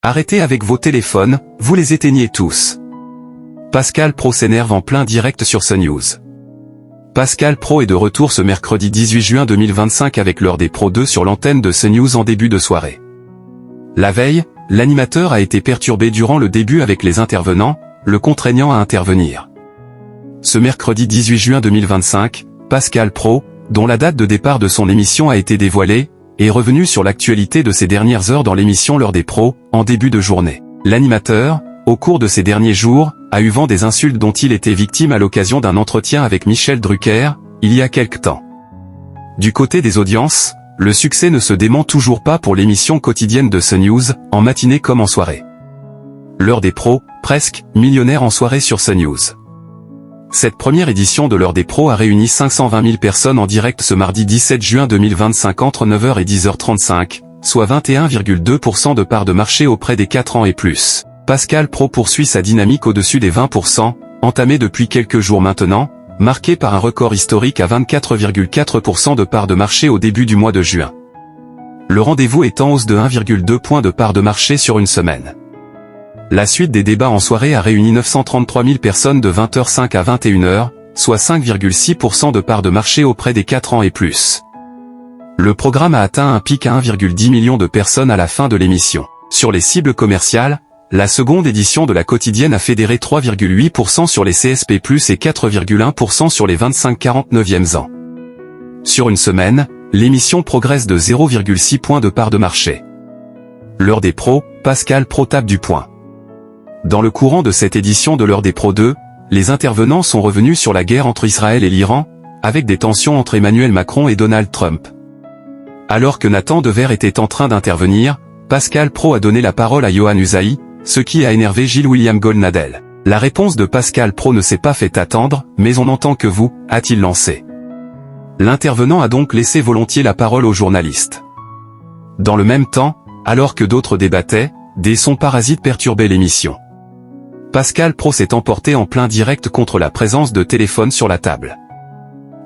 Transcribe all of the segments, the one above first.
Arrêtez avec vos téléphones, vous les éteignez tous. Pascal Praud s'énerve en plein direct sur CNews. Pascal Praud est de retour ce mercredi 18 juin 2025 avec l'heure des pros 2 sur l'antenne de CNews en début de soirée. La veille, l'animateur a été perturbé durant le début avec les intervenants, le contraignant à intervenir. Ce mercredi 18 juin 2025, Pascal Praud, dont la date de départ de son émission a été dévoilée, est revenu sur l'actualité de ces dernières heures dans l'émission L'heure des pros, en début de journée. L'animateur, au cours de ces derniers jours, a eu vent des insultes dont il était victime à l'occasion d'un entretien avec Michel Drucker, il y a quelque temps. Du côté des audiences, le succès ne se dément toujours pas pour l'émission quotidienne de CNews, en matinée comme en soirée. L'heure des pros, presque millionnaire en soirée sur CNews. Cette première édition de l'heure des pros a réuni 520 000 personnes en direct ce mardi 17 juin 2025 entre 9h et 10h35, soit 21,2% de part de marché auprès des 4 ans et plus. Pascal Praud poursuit sa dynamique au-dessus des 20%, entamée depuis quelques jours maintenant, marquée par un record historique à 24,4% de part de marché au début du mois de juin. Le rendez-vous est en hausse de 1,2 point de part de marché sur une semaine. La suite des débats en soirée a réuni 933 000 personnes de 20h05 à 21h, soit 5,6% de part de marché auprès des 4 ans et plus. Le programme a atteint un pic à 1,10 million de personnes à la fin de l'émission. Sur les cibles commerciales, la seconde édition de la quotidienne a fédéré 3,8% sur les CSP+, et 4,1% sur les 25-49e ans. Sur une semaine, l'émission progresse de 0,6 points de part de marché. L'heure des pros, Pascal Praud tape du poing. Dans le courant de cette édition de l'heure des pros 2, les intervenants sont revenus sur la guerre entre Israël et l'Iran, avec des tensions entre Emmanuel Macron et Donald Trump. Alors que Nathan Dever était en train d'intervenir, Pascal Praud a donné la parole à Yohann Usaï, ce qui a énervé Gilles-William Goldnadel. La réponse de Pascal Praud ne s'est pas fait attendre, mais on entend que vous, a-t-il lancé. L'intervenant a donc laissé volontiers la parole aux journalistes. Dans le même temps, alors que d'autres débattaient, des sons parasites perturbaient l'émission. Pascal Praud s'est emporté en plein direct contre la présence de téléphones sur la table.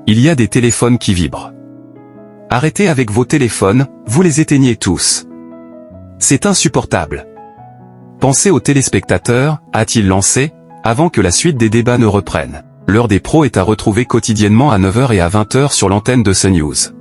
Il y a des téléphones qui vibrent. Arrêtez avec vos téléphones, vous les éteignez tous. C'est insupportable. Pensez aux téléspectateurs, a-t-il lancé, avant que la suite des débats ne reprenne. L'heure des pros est à retrouver quotidiennement à 9h et à 20h sur l'antenne de CNews.